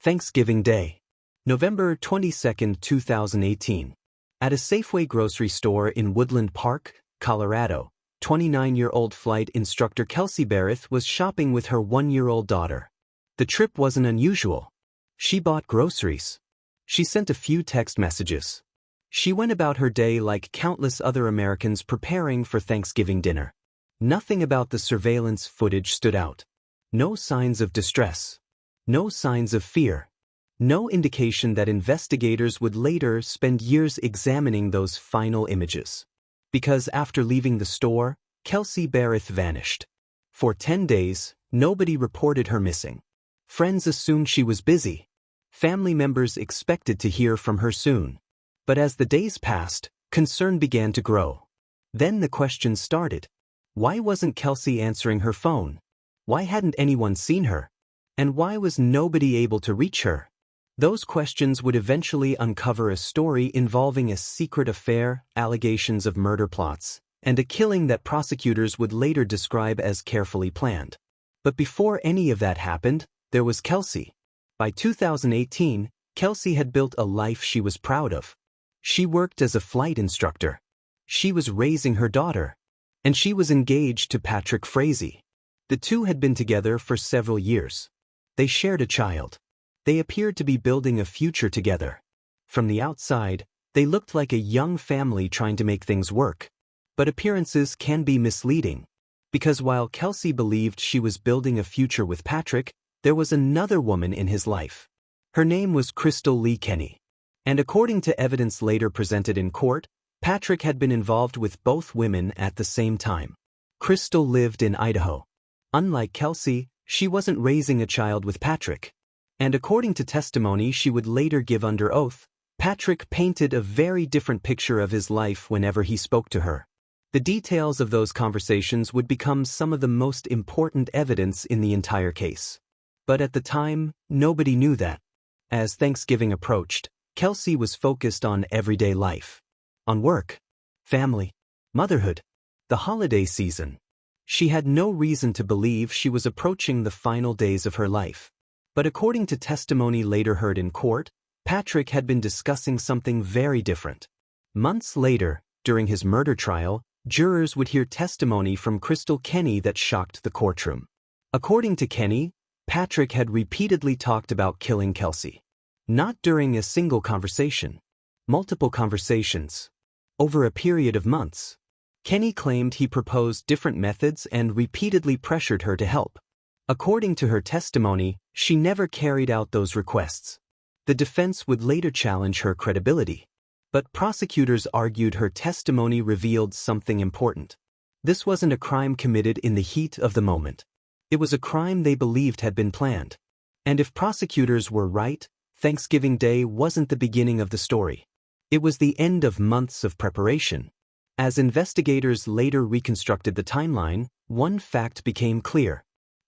Thanksgiving Day, November 22, 2018. At a Safeway grocery store in Woodland Park, Colorado, 29-year-old flight instructor Kelsey Berreth was shopping with her 1-year-old daughter. The trip wasn't unusual. She bought groceries. She sent a few text messages. She went about her day like countless other Americans preparing for Thanksgiving dinner. Nothing about the surveillance footage stood out. No signs of distress. No signs of fear. No indication that investigators would later spend years examining those final images. Because after leaving the store, Kelsey Berreth vanished. For 10 days, nobody reported her missing. Friends assumed she was busy. Family members expected to hear from her soon. But as the days passed, concern began to grow. Then the questions started. Why wasn't Kelsey answering her phone? Why hadn't anyone seen her? And why was nobody able to reach her? Those questions would eventually uncover a story involving a secret affair, allegations of murder plots, and a killing that prosecutors would later describe as carefully planned. But before any of that happened, there was Kelsey. By 2018, Kelsey had built a life she was proud of. She worked as a flight instructor. She was raising her daughter. And she was engaged to Patrick Frazee. The two had been together for several years. They shared a child. They appeared to be building a future together. From the outside, they looked like a young family trying to make things work. But appearances can be misleading. Because while Kelsey believed she was building a future with Patrick, there was another woman in his life. Her name was Crystal Lee Kenny. And according to evidence later presented in court, Patrick had been involved with both women at the same time. Crystal lived in Idaho. Unlike Kelsey, she wasn't raising a child with Patrick. And according to testimony she would later give under oath, Patrick painted a very different picture of his life whenever he spoke to her. The details of those conversations would become some of the most important evidence in the entire case. But at the time, nobody knew that. As Thanksgiving approached, Kelsey was focused on everyday life. On work, family, motherhood, the holiday season. She had no reason to believe she was approaching the final days of her life. But according to testimony later heard in court, Patrick had been discussing something very different. Months later, during his murder trial, jurors would hear testimony from Crystal Kenny that shocked the courtroom. According to Kenny, Patrick had repeatedly talked about killing Kelsey. Not during a single conversation. Multiple conversations. Over a period of months. Kenny claimed he proposed different methods and repeatedly pressured her to help. According to her testimony, she never carried out those requests. The defense would later challenge her credibility. But prosecutors argued her testimony revealed something important. This wasn't a crime committed in the heat of the moment. It was a crime they believed had been planned. And if prosecutors were right, Thanksgiving Day wasn't the beginning of the story. It was the end of months of preparation. As investigators later reconstructed the timeline, one fact became clear.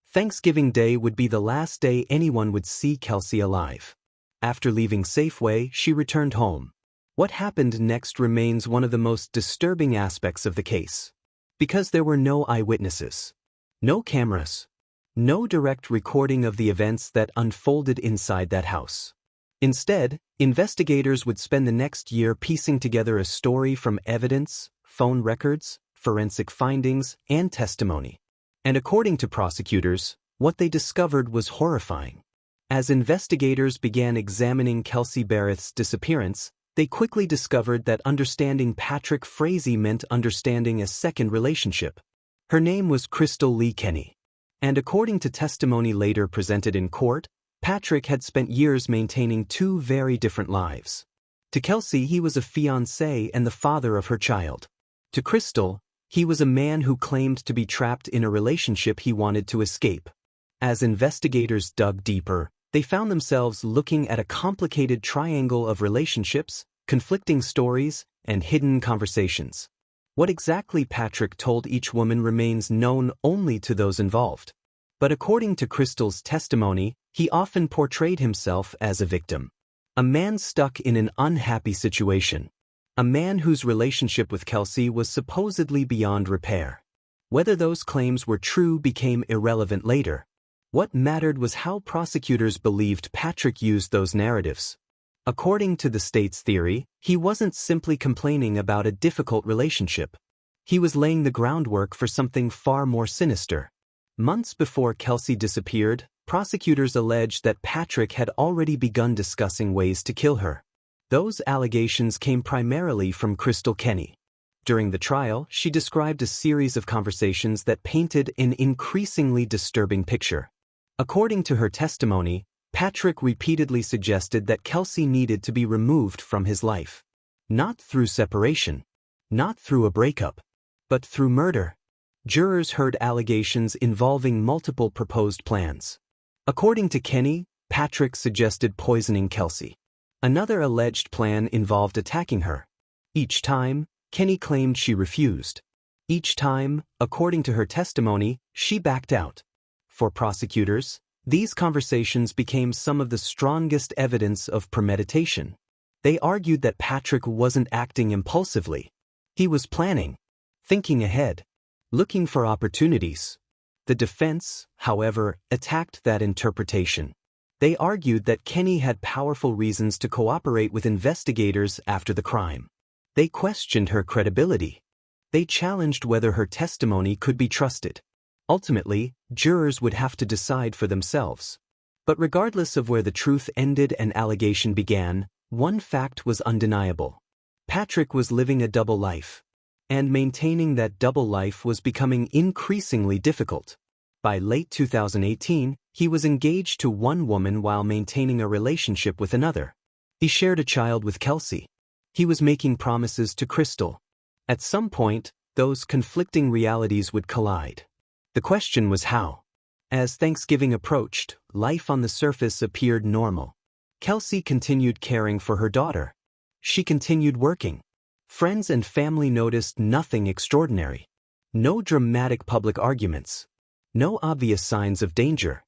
Thanksgiving Day would be the last day anyone would see Kelsey alive. After leaving Safeway, she returned home. What happened next remains one of the most disturbing aspects of the case. Because there were no eyewitnesses. No cameras. No direct recording of the events that unfolded inside that house. Instead, investigators would spend the next year piecing together a story from evidence, phone records, forensic findings, and testimony. And according to prosecutors, what they discovered was horrifying. As investigators began examining Kelsey Berreth's disappearance, they quickly discovered that understanding Patrick Frazee meant understanding a second relationship. Her name was Crystal Lee Kenny. And according to testimony later presented in court, Patrick had spent years maintaining two very different lives. To Kelsey, he was a fiancé and the father of her child. To Crystal, he was a man who claimed to be trapped in a relationship he wanted to escape. As investigators dug deeper, they found themselves looking at a complicated triangle of relationships, conflicting stories, and hidden conversations. What exactly Patrick told each woman remains known only to those involved. But according to Crystal's testimony, he often portrayed himself as a victim. A man stuck in an unhappy situation. A man whose relationship with Kelsey was supposedly beyond repair. Whether those claims were true became irrelevant later. What mattered was how prosecutors believed Patrick used those narratives. According to the state's theory, he wasn't simply complaining about a difficult relationship. He was laying the groundwork for something far more sinister. Months before Kelsey disappeared, prosecutors alleged that Patrick had already begun discussing ways to kill her. Those allegations came primarily from Crystal Kenny. During the trial, she described a series of conversations that painted an increasingly disturbing picture. According to her testimony, Patrick repeatedly suggested that Kelsey needed to be removed from his life. Not through separation, not through a breakup, but through murder. Jurors heard allegations involving multiple proposed plans. According to Kenny, Patrick suggested poisoning Kelsey. Another alleged plan involved attacking her. Each time, Kenny claimed she refused. Each time, according to her testimony, she backed out. For prosecutors, these conversations became some of the strongest evidence of premeditation. They argued that Patrick wasn't acting impulsively. He was planning, thinking ahead, looking for opportunities. The defense, however, attacked that interpretation. They argued that Kenny had powerful reasons to cooperate with investigators after the crime. They questioned her credibility. They challenged whether her testimony could be trusted. Ultimately, jurors would have to decide for themselves. But regardless of where the truth ended and allegation began, one fact was undeniable. Patrick was living a double life. And maintaining that double life was becoming increasingly difficult. By late 2018, he was engaged to one woman while maintaining a relationship with another. He shared a child with Kelsey. He was making promises to Crystal. At some point, those conflicting realities would collide. The question was how. As Thanksgiving approached, life on the surface appeared normal. Kelsey continued caring for her daughter. She continued working. Friends and family noticed nothing extraordinary. No dramatic public arguments. No obvious signs of danger.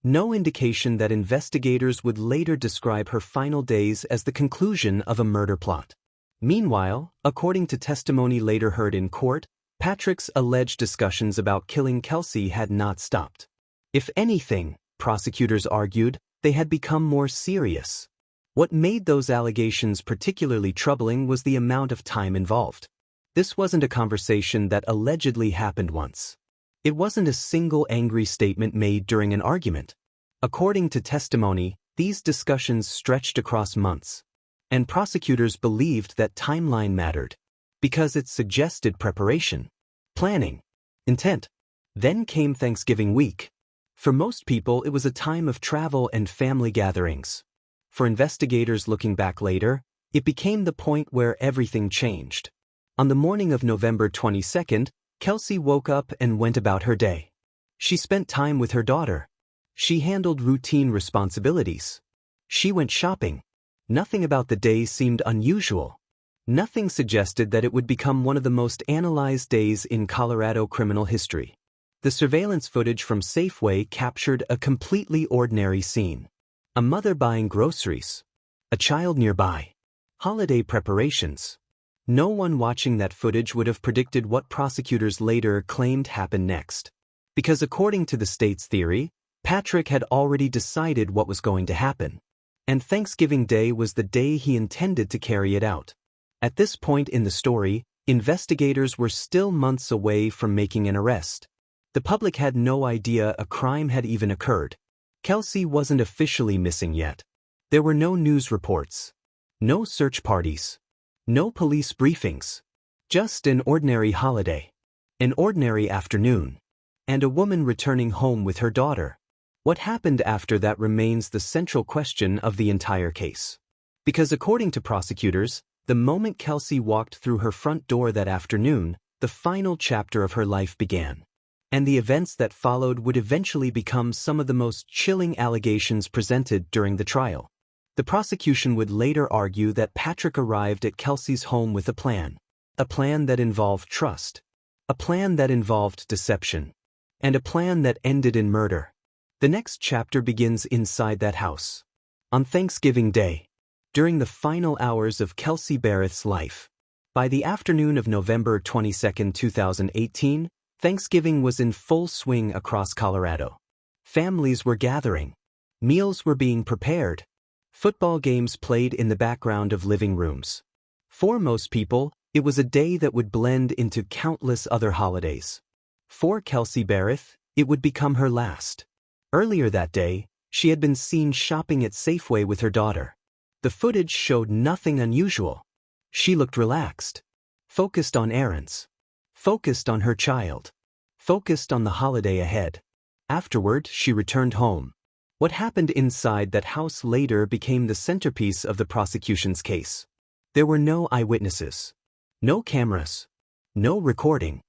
No indication that investigators would later describe her final days as the conclusion of a murder plot. Meanwhile, according to testimony later heard in court, Patrick's alleged discussions about killing Kelsey had not stopped. If anything, prosecutors argued, they had become more serious. What made those allegations particularly troubling was the amount of time involved. This wasn't a conversation that allegedly happened once. It wasn't a single angry statement made during an argument. According to testimony, these discussions stretched across months. And prosecutors believed that timeline mattered, because it suggested preparation, planning, intent. Then came Thanksgiving week. For most people, it was a time of travel and family gatherings. For investigators looking back later, it became the point where everything changed. On the morning of November 22nd, Kelsey woke up and went about her day. She spent time with her daughter. She handled routine responsibilities. She went shopping. Nothing about the day seemed unusual. Nothing suggested that it would become one of the most analyzed days in Colorado criminal history. The surveillance footage from Safeway captured a completely ordinary scene. A mother buying groceries. A child nearby. Holiday preparations. No one watching that footage would have predicted what prosecutors later claimed happened next. Because according to the state's theory, Patrick had already decided what was going to happen. And Thanksgiving Day was the day he intended to carry it out. At this point in the story, investigators were still months away from making an arrest. The public had no idea a crime had even occurred. Kelsey wasn't officially missing yet. There were no news reports. No search parties. No police briefings. Just an ordinary holiday. An ordinary afternoon. And a woman returning home with her daughter. What happened after that remains the central question of the entire case. Because according to prosecutors, the moment Kelsey walked through her front door that afternoon, the final chapter of her life began. And the events that followed would eventually become some of the most chilling allegations presented during the trial. The prosecution would later argue that Patrick arrived at Kelsey's home with a plan. A plan that involved trust. A plan that involved deception. And a plan that ended in murder. The next chapter begins inside that house. On Thanksgiving Day. During the final hours of Kelsey Berreth's life. By the afternoon of November 22, 2018, Thanksgiving was in full swing across Colorado. Families were gathering. Meals were being prepared. Football games played in the background of living rooms. For most people, it was a day that would blend into countless other holidays. For Kelsey Berreth, it would become her last. Earlier that day, she had been seen shopping at Safeway with her daughter. The footage showed nothing unusual. She looked relaxed, focused on errands, focused on her child, focused on the holiday ahead. Afterward, she returned home. What happened inside that house later became the centerpiece of the prosecution's case. There were no eyewitnesses, no cameras, no recording.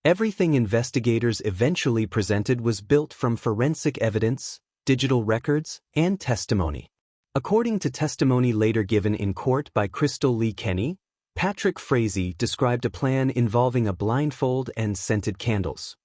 Everything investigators eventually presented was built from forensic evidence, digital records, and testimony. According to testimony later given in court by Crystal Lee Kenny, Patrick Frazee described a plan involving a blindfold and scented candles.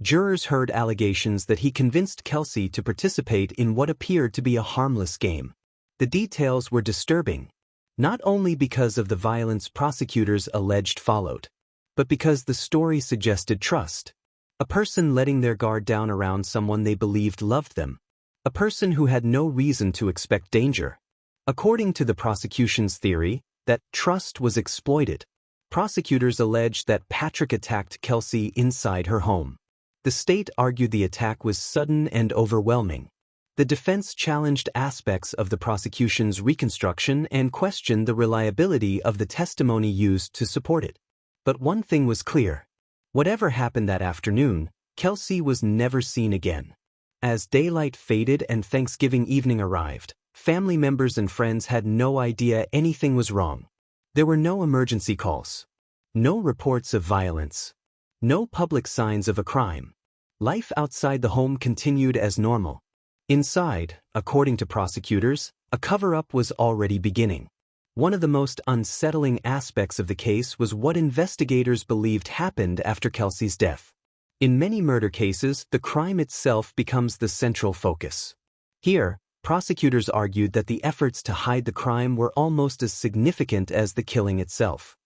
Jurors heard allegations that he convinced Kelsey to participate in what appeared to be a harmless game. The details were disturbing, not only because of the violence prosecutors alleged followed, but because the story suggested trust. A person letting their guard down around someone they believed loved them. A person who had no reason to expect danger. According to the prosecution's theory, that trust was exploited. Prosecutors alleged that Patrick attacked Kelsey inside her home. The state argued the attack was sudden and overwhelming. The defense challenged aspects of the prosecution's reconstruction and questioned the reliability of the testimony used to support it. But one thing was clear. Whatever happened that afternoon, Kelsey was never seen again. As daylight faded and Thanksgiving evening arrived, family members and friends had no idea anything was wrong. There were no emergency calls, no reports of violence, no public signs of a crime. Life outside the home continued as normal. Inside, according to prosecutors, a cover-up was already beginning. One of the most unsettling aspects of the case was what investigators believed happened after Kelsey's death. In many murder cases, the crime itself becomes the central focus. Here, prosecutors argued that the efforts to hide the crime were almost as significant as the killing itself.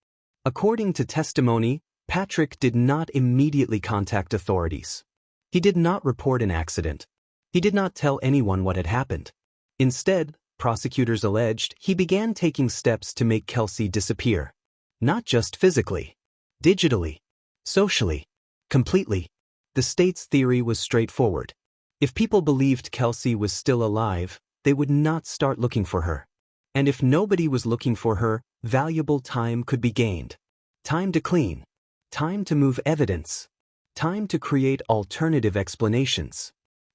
According to testimony, Patrick did not immediately contact authorities. He did not report an accident. He did not tell anyone what had happened. Instead, prosecutors alleged he began taking steps to make Kelsey disappear. Not just physically, digitally, socially, completely. The state's theory was straightforward. If people believed Kelsey was still alive, they would not start looking for her. And if nobody was looking for her, valuable time could be gained. Time to clean. Time to move evidence. Time to create alternative explanations.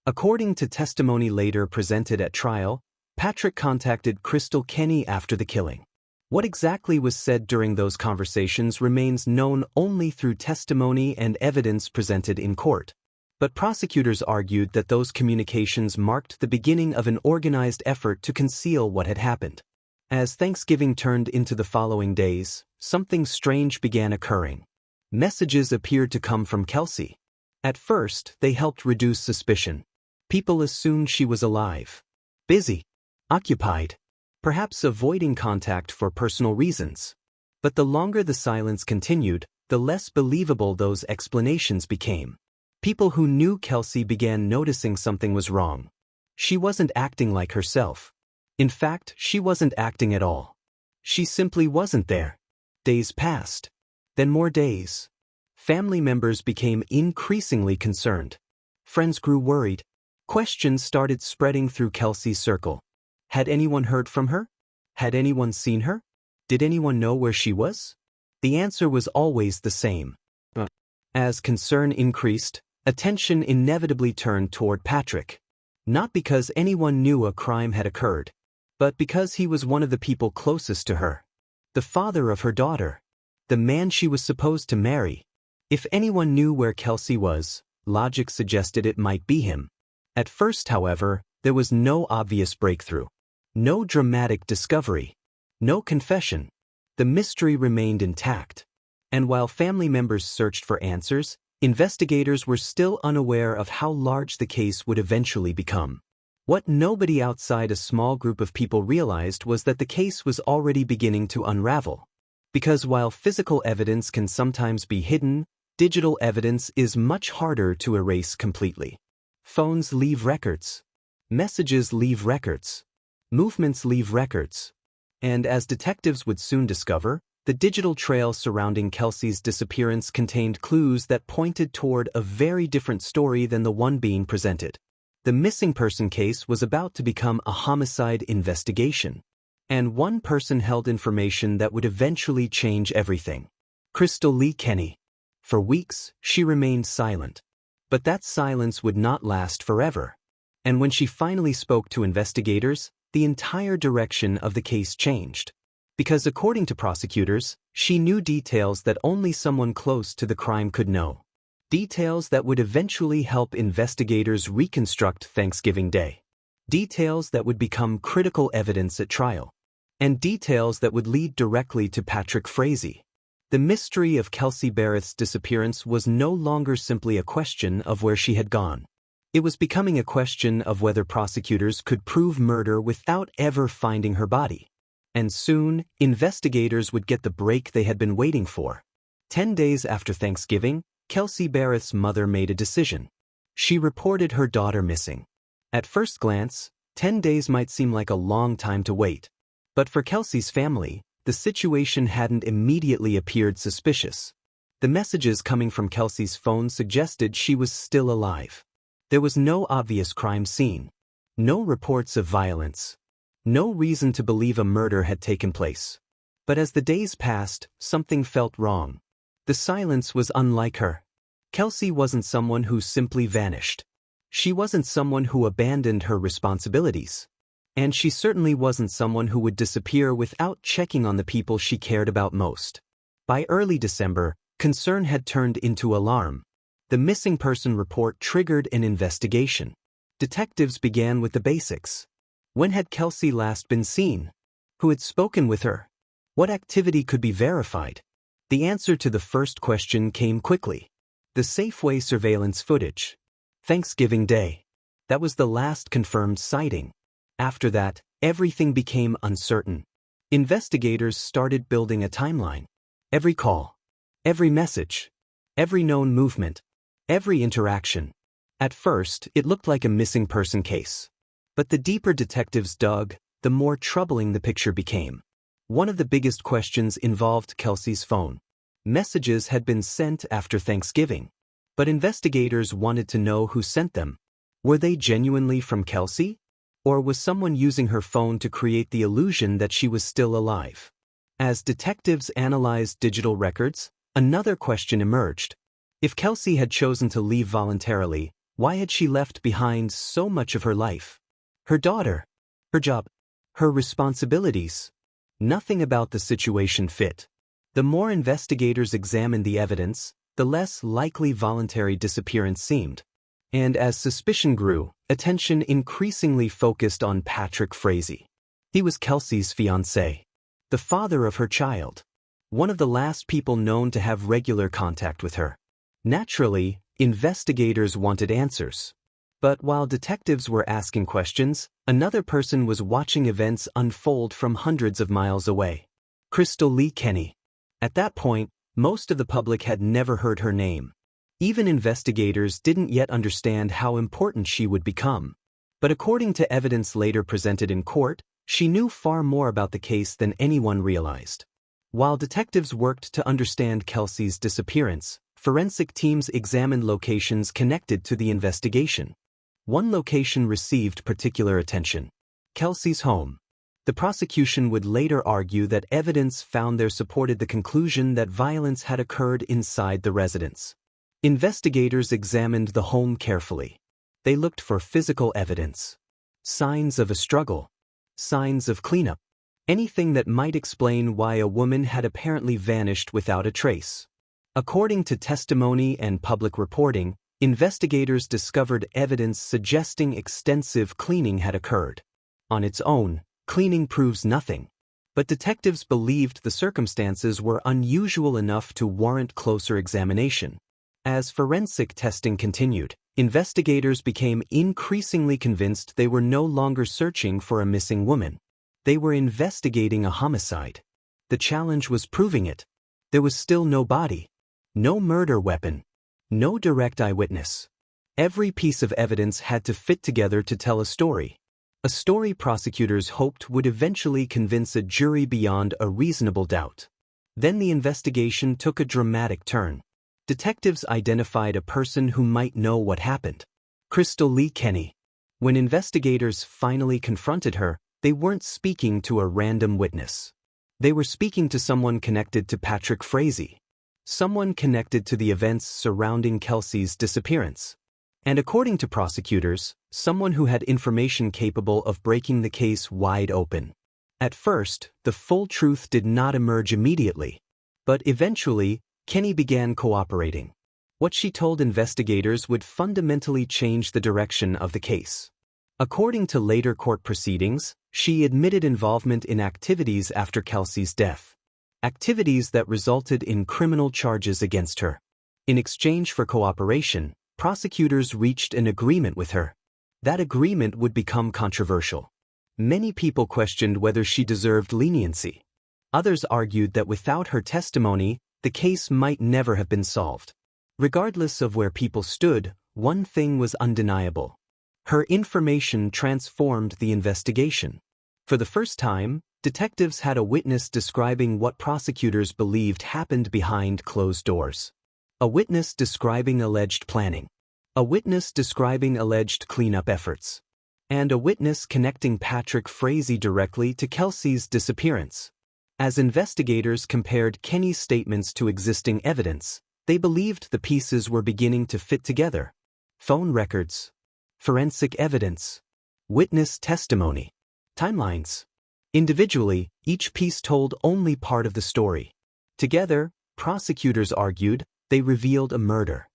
According to testimony later presented at trial, Patrick contacted Crystal Kenny after the killing. What exactly was said during those conversations remains known only through testimony and evidence presented in court. But prosecutors argued that those communications marked the beginning of an organized effort to conceal what had happened. As Thanksgiving turned into the following days, something strange began occurring. Messages appeared to come from Kelsey. At first, they helped reduce suspicion. People assumed she was alive, busy, occupied, perhaps avoiding contact for personal reasons. But the longer the silence continued, the less believable those explanations became. People who knew Kelsey began noticing something was wrong. She wasn't acting like herself. In fact, she wasn't acting at all. She simply wasn't there. Days passed. Then more days. Family members became increasingly concerned. Friends grew worried. Questions started spreading through Kelsey's circle. Had anyone heard from her? Had anyone seen her? Did anyone know where she was? The answer was always the same. As concern increased, attention inevitably turned toward Patrick. Not because anyone knew a crime had occurred, but because he was one of the people closest to her. The father of her daughter. The man she was supposed to marry. If anyone knew where Kelsey was, logic suggested it might be him. At first, however, there was no obvious breakthrough. No dramatic discovery. No confession. The mystery remained intact. And while family members searched for answers, investigators were still unaware of how large the case would eventually become. What nobody outside a small group of people realized was that the case was already beginning to unravel. Because while physical evidence can sometimes be hidden, digital evidence is much harder to erase completely. Phones leave records. Messages leave records. Movements leave records. And as detectives would soon discover, the digital trail surrounding Kelsey's disappearance contained clues that pointed toward a very different story than the one being presented. The missing person case was about to become a homicide investigation. And one person held information that would eventually change everything. Crystal Lee Kenny. For weeks, she remained silent. But that silence would not last forever. And when she finally spoke to investigators, the entire direction of the case changed. Because according to prosecutors, she knew details that only someone close to the crime could know. Details that would eventually help investigators reconstruct Thanksgiving Day. Details that would become critical evidence at trial. And details that would lead directly to Patrick Frazee. The mystery of Kelsey Berreth's disappearance was no longer simply a question of where she had gone. It was becoming a question of whether prosecutors could prove murder without ever finding her body. And soon, investigators would get the break they had been waiting for. 10 days after Thanksgiving, Kelsey Berreth's mother made a decision. She reported her daughter missing. At first glance, 10 days might seem like a long time to wait. But for Kelsey's family, the situation hadn't immediately appeared suspicious. The messages coming from Kelsey's phone suggested she was still alive. There was no obvious crime scene. No reports of violence. No reason to believe a murder had taken place. But as the days passed, something felt wrong. The silence was unlike her. Kelsey wasn't someone who simply vanished. She wasn't someone who abandoned her responsibilities. And she certainly wasn't someone who would disappear without checking on the people she cared about most. By early December, concern had turned into alarm. The missing person report triggered an investigation. Detectives began with the basics. When had Kelsey last been seen? Who had spoken with her? What activity could be verified? The answer to the first question came quickly. The Safeway surveillance footage. Thanksgiving Day. That was the last confirmed sighting. After that, everything became uncertain. Investigators started building a timeline. Every call, every message, every known movement, every interaction. At first, it looked like a missing person case. But the deeper detectives dug, the more troubling the picture became. One of the biggest questions involved Kelsey's phone. Messages had been sent after Thanksgiving. But investigators wanted to know who sent them. Were they genuinely from Kelsey? Or was someone using her phone to create the illusion that she was still alive? As detectives analyzed digital records, another question emerged. If Kelsey had chosen to leave voluntarily, why had she left behind so much of her life? Her daughter, her job, her responsibilities. Nothing about the situation fit. The more investigators examined the evidence, the less likely voluntary disappearance seemed. And as suspicion grew, attention increasingly focused on Patrick Frazee. He was Kelsey's fiancé, the father of her child, one of the last people known to have regular contact with her. Naturally, investigators wanted answers. But while detectives were asking questions, another person was watching events unfold from hundreds of miles away. Crystal Lee Kenny. At that point, most of the public had never heard her name. Even investigators didn't yet understand how important she would become. But according to evidence later presented in court, she knew far more about the case than anyone realized. While detectives worked to understand Kelsey's disappearance, forensic teams examined locations connected to the investigation. One location received particular attention: Kelsey's home. The prosecution would later argue that evidence found there supported the conclusion that violence had occurred inside the residence. Investigators examined the home carefully. They looked for physical evidence, signs of a struggle, signs of cleanup, anything that might explain why a woman had apparently vanished without a trace. According to testimony and public reporting, investigators discovered evidence suggesting extensive cleaning had occurred. On its own, cleaning proves nothing. But detectives believed the circumstances were unusual enough to warrant closer examination. As forensic testing continued, investigators became increasingly convinced they were no longer searching for a missing woman. They were investigating a homicide. The challenge was proving it. There was still no body, no murder weapon, no direct eyewitness. Every piece of evidence had to fit together to tell a story prosecutors hoped would eventually convince a jury beyond a reasonable doubt. Then the investigation took a dramatic turn. Detectives identified a person who might know what happened. Crystal Lee Kenny. When investigators finally confronted her, they weren't speaking to a random witness. They were speaking to someone connected to Patrick Frazee. Someone connected to the events surrounding Kelsey's disappearance. And according to prosecutors, someone who had information capable of breaking the case wide open. At first, the full truth did not emerge immediately. But eventually, Kenny began cooperating. What she told investigators would fundamentally change the direction of the case. According to later court proceedings, she admitted involvement in activities after Kelsey's death. Activities that resulted in criminal charges against her. In exchange for cooperation, prosecutors reached an agreement with her. That agreement would become controversial. Many people questioned whether she deserved leniency. Others argued that without her testimony, the case might never have been solved. Regardless of where people stood, one thing was undeniable. Her information transformed the investigation. For the first time, detectives had a witness describing what prosecutors believed happened behind closed doors. A witness describing alleged planning. A witness describing alleged cleanup efforts. And a witness connecting Patrick Frazee directly to Kelsey's disappearance. As investigators compared Kenny's statements to existing evidence, they believed the pieces were beginning to fit together. Phone records. Forensic evidence. Witness testimony. Timelines. Individually, each piece told only part of the story. Together, prosecutors argued, they revealed a murder.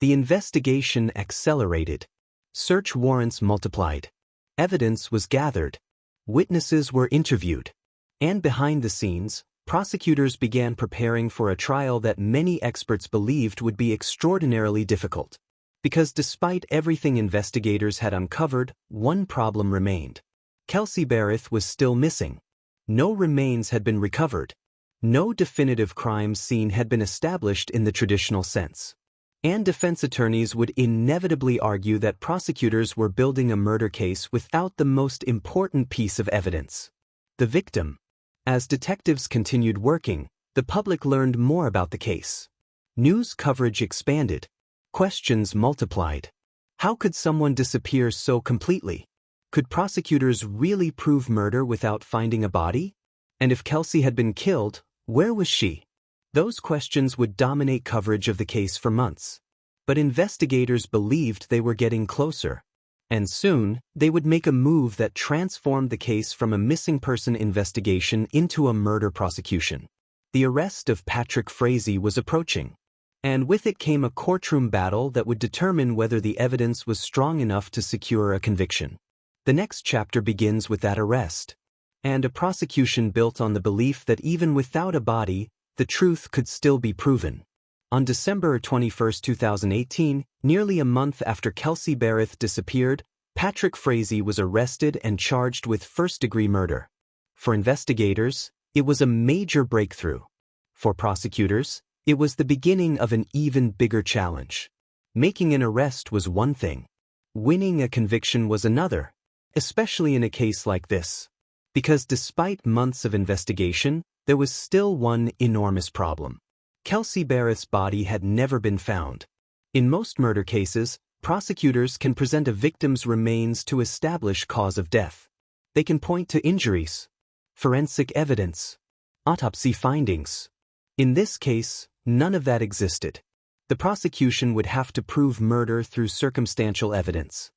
The investigation accelerated. Search warrants multiplied. Evidence was gathered. Witnesses were interviewed. And behind the scenes, prosecutors began preparing for a trial that many experts believed would be extraordinarily difficult. Because despite everything investigators had uncovered, one problem remained. Kelsey Berreth was still missing. No remains had been recovered. No definitive crime scene had been established in the traditional sense. And defense attorneys would inevitably argue that prosecutors were building a murder case without the most important piece of evidence: the victim. As detectives continued working, the public learned more about the case. News coverage expanded. Questions multiplied. How could someone disappear so completely? Could prosecutors really prove murder without finding a body? And if Kelsey had been killed, where was she? Those questions would dominate coverage of the case for months. But investigators believed they were getting closer. And soon, they would make a move that transformed the case from a missing person investigation into a murder prosecution. The arrest of Patrick Frazee was approaching. And with it came a courtroom battle that would determine whether the evidence was strong enough to secure a conviction. The next chapter begins with that arrest. And a prosecution built on the belief that even without a body, the truth could still be proven. On December 21, 2018, nearly a month after Kelsey Berreth disappeared, Patrick Frazee was arrested and charged with first-degree murder. For investigators, it was a major breakthrough. For prosecutors, it was the beginning of an even bigger challenge. Making an arrest was one thing. Winning a conviction was another, especially in a case like this. Because despite months of investigation, there was still one enormous problem. Kelsey Berreth's body had never been found. In most murder cases, prosecutors can present a victim's remains to establish cause of death. They can point to injuries, forensic evidence, autopsy findings. In this case, none of that existed. The prosecution would have to prove murder through circumstantial evidence.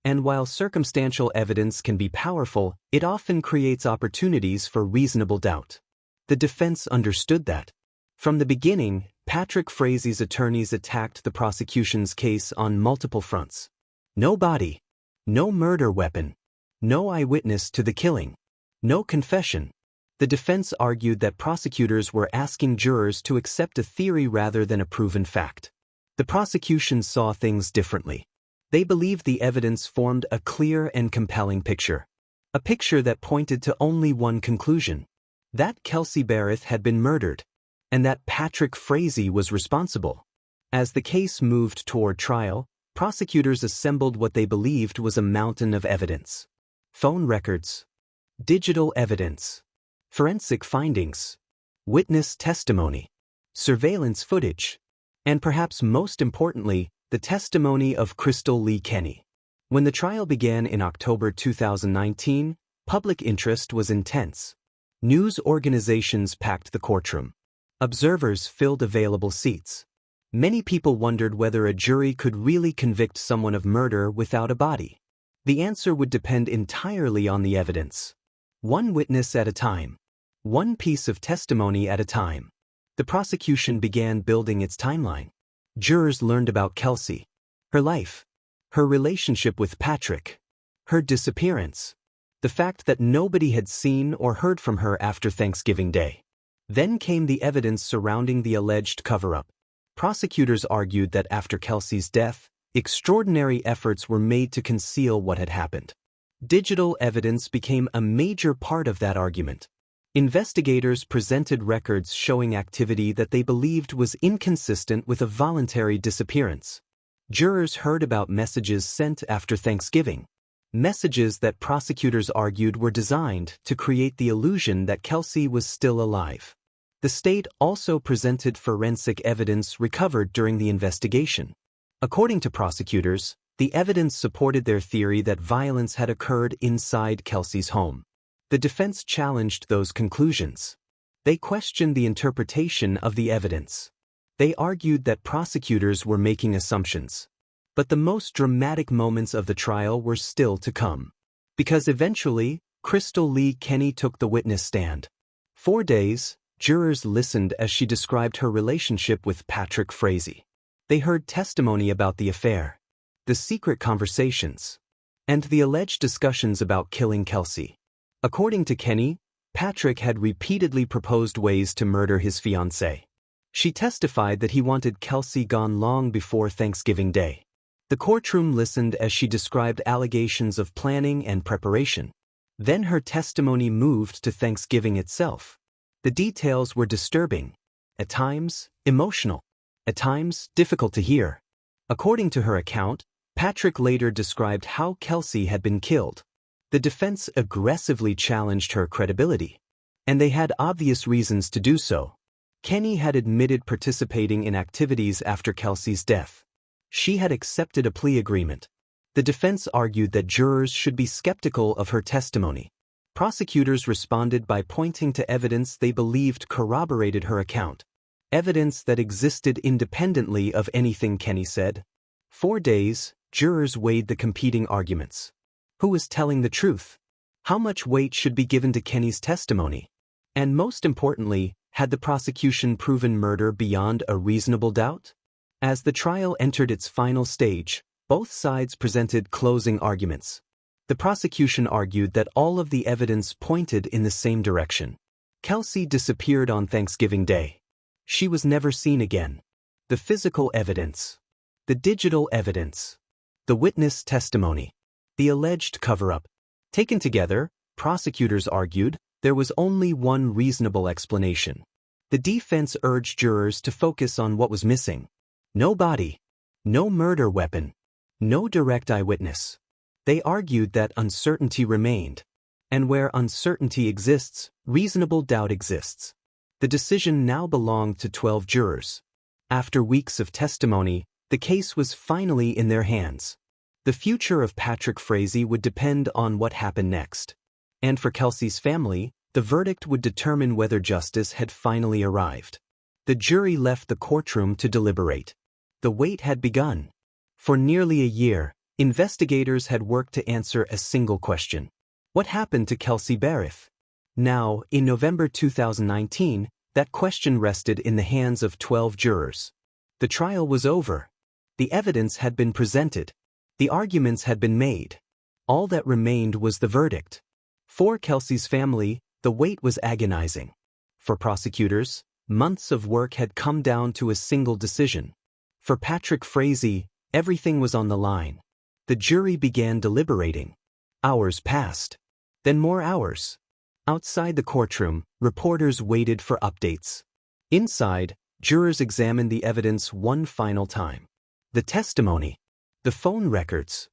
And while circumstantial evidence can be powerful, it often creates opportunities for reasonable doubt. The defense understood that. From the beginning, Patrick Frazee's attorneys attacked the prosecution's case on multiple fronts. No body. No murder weapon. No eyewitness to the killing. No confession. The defense argued that prosecutors were asking jurors to accept a theory rather than a proven fact. The prosecution saw things differently. They believed the evidence formed a clear and compelling picture. A picture that pointed to only one conclusion: that Kelsey Berreth had been murdered, and that Patrick Frazee was responsible. As the case moved toward trial, prosecutors assembled what they believed was a mountain of evidence. Phone records, digital evidence, forensic findings, witness testimony, surveillance footage, and perhaps most importantly, the testimony of Crystal Lee Kenny. When the trial began in October 2019, public interest was intense. News organizations packed the courtroom. Observers filled available seats. Many people wondered whether a jury could really convict someone of murder without a body. The answer would depend entirely on the evidence. One witness at a time. One piece of testimony at a time. The prosecution began building its timeline. Jurors learned about Kelsey, her life, her relationship with Patrick, her disappearance, the fact that nobody had seen or heard from her after Thanksgiving Day. Then came the evidence surrounding the alleged cover-up. Prosecutors argued that after Kelsey's death, extraordinary efforts were made to conceal what had happened. Digital evidence became a major part of that argument. Investigators presented records showing activity that they believed was inconsistent with a voluntary disappearance. Jurors heard about messages sent after Thanksgiving, messages that prosecutors argued were designed to create the illusion that Kelsey was still alive. The state also presented forensic evidence recovered during the investigation. According to prosecutors, the evidence supported their theory that violence had occurred inside Kelsey's home. The defense challenged those conclusions. They questioned the interpretation of the evidence. They argued that prosecutors were making assumptions. But the most dramatic moments of the trial were still to come. Because eventually, Crystal Lee Kenny took the witness stand. 4 days, jurors listened as she described her relationship with Patrick Frazee. They heard testimony about the affair, the secret conversations, and the alleged discussions about killing Kelsey. According to Kenny, Patrick had repeatedly proposed ways to murder his fiancée. She testified that he wanted Kelsey gone long before Thanksgiving Day. The courtroom listened as she described allegations of planning and preparation. Then her testimony moved to Thanksgiving itself. The details were disturbing, at times emotional, at times difficult to hear. According to her account, Patrick later described how Kelsey had been killed. The defense aggressively challenged her credibility, and they had obvious reasons to do so. Kenny had admitted participating in activities after Kelsey's death. She had accepted a plea agreement. The defense argued that jurors should be skeptical of her testimony. Prosecutors responded by pointing to evidence they believed corroborated her account. Evidence that existed independently of anything Kenny said. 4 days, jurors weighed the competing arguments. Who was telling the truth? How much weight should be given to Kenny's testimony? And most importantly, had the prosecution proven murder beyond a reasonable doubt? As the trial entered its final stage, both sides presented closing arguments. The prosecution argued that all of the evidence pointed in the same direction. Kelsey disappeared on Thanksgiving Day. She was never seen again. The physical evidence, the digital evidence, the witness testimony, the alleged cover-up. Taken together, prosecutors argued there was only one reasonable explanation. The defense urged jurors to focus on what was missing. No body, no murder weapon, no direct eyewitness. They argued that uncertainty remained, and where uncertainty exists, reasonable doubt exists. The decision now belonged to 12 jurors. After weeks of testimony, the case was finally in their hands. The future of Patrick Frazee would depend on what happened next. And for Kelsey's family, the verdict would determine whether justice had finally arrived. The jury left the courtroom to deliberate. The wait had begun. For nearly a year, investigators had worked to answer a single question. What happened to Kelsey Berreth? Now, in November 2019, that question rested in the hands of 12 jurors. The trial was over. The evidence had been presented. The arguments had been made. All that remained was the verdict. For Kelsey's family, the wait was agonizing. For prosecutors, months of work had come down to a single decision. For Patrick Frazee, everything was on the line. The jury began deliberating. Hours passed. Then more hours. Outside the courtroom, reporters waited for updates. Inside, jurors examined the evidence one final time. The testimony, The phone records.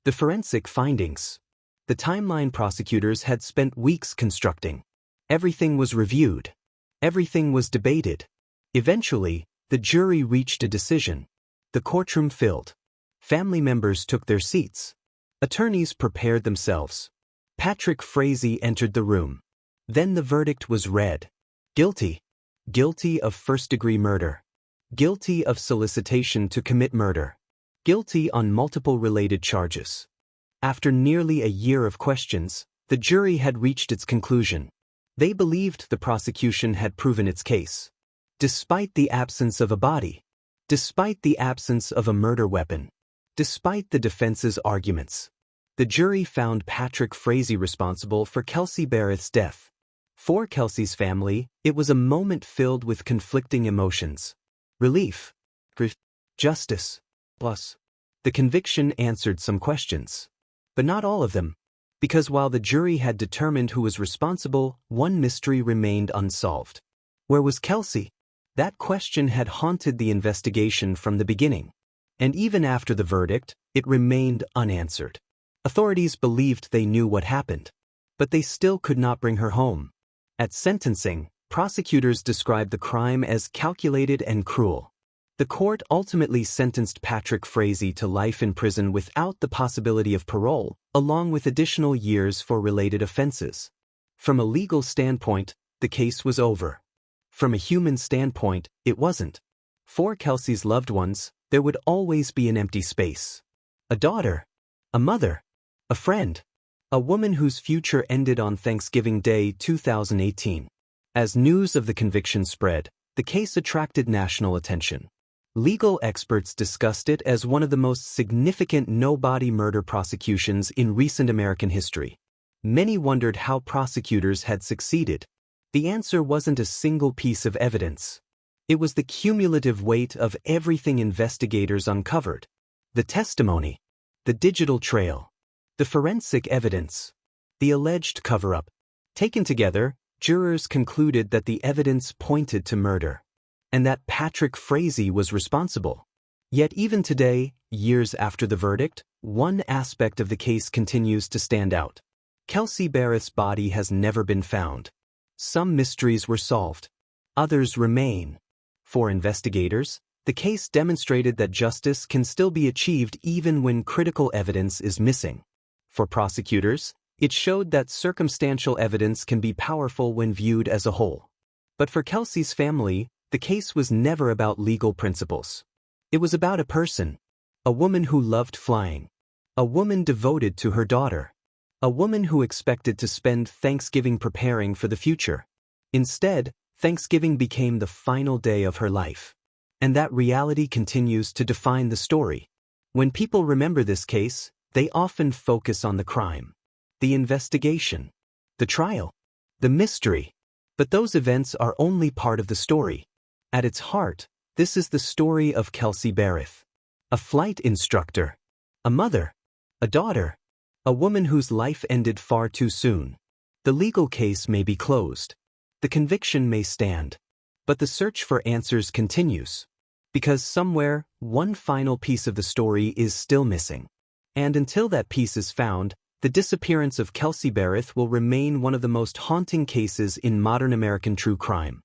The forensic findings. The timeline prosecutors had spent weeks constructing. Everything was reviewed. Everything was debated. Eventually, the jury reached a decision. The courtroom filled. Family members took their seats. Attorneys prepared themselves. Patrick Frazee entered the room. Then the verdict was read. Guilty. Guilty of first-degree murder. Guilty of solicitation to commit murder. Guilty on multiple related charges. After nearly a year of questions, the jury had reached its conclusion. They believed the prosecution had proven its case. Despite the absence of a body. Despite the absence of a murder weapon. Despite the defense's arguments. The jury found Patrick Frazee responsible for Kelsey Berreth's death. For Kelsey's family, it was a moment filled with conflicting emotions. Relief. Grief. Justice. Plus. The conviction answered some questions. But not all of them. Because while the jury had determined who was responsible, one mystery remained unsolved. Where was Kelsey? That question had haunted the investigation from the beginning. And even after the verdict, it remained unanswered. Authorities believed they knew what happened. But they still could not bring her home. At sentencing, prosecutors described the crime as calculated and cruel. The court ultimately sentenced Patrick Frazee to life in prison without the possibility of parole, along with additional years for related offenses. From a legal standpoint, the case was over. From a human standpoint, it wasn't. For Kelsey's loved ones, there would always be an empty space. A daughter. A mother. A friend. A woman whose future ended on Thanksgiving Day 2018. As news of the conviction spread, the case attracted national attention. Legal experts discussed it as one of the most significant no-body murder prosecutions in recent American history. Many wondered how prosecutors had succeeded. The answer wasn't a single piece of evidence. It was the cumulative weight of everything investigators uncovered. The testimony. The digital trail. The forensic evidence. The alleged cover-up. Taken together, jurors concluded that the evidence pointed to murder. And that Patrick Frazee was responsible. Yet even today, years after the verdict, one aspect of the case continues to stand out. Kelsey Berreth's body has never been found. Some mysteries were solved. Others remain. For investigators, the case demonstrated that justice can still be achieved even when critical evidence is missing. For prosecutors, it showed that circumstantial evidence can be powerful when viewed as a whole. But for Kelsey's family, the case was never about legal principles. It was about a person. A woman who loved flying. A woman devoted to her daughter. A woman who expected to spend Thanksgiving preparing for the future. Instead, Thanksgiving became the final day of her life. And that reality continues to define the story. When people remember this case, they often focus on the crime, the investigation, the trial, the mystery. But those events are only part of the story. At its heart, this is the story of Kelsey Berreth. A flight instructor. A mother. A daughter. A woman whose life ended far too soon. The legal case may be closed. The conviction may stand. But the search for answers continues. Because somewhere, one final piece of the story is still missing. And until that piece is found, the disappearance of Kelsey Berreth will remain one of the most haunting cases in modern American true crime.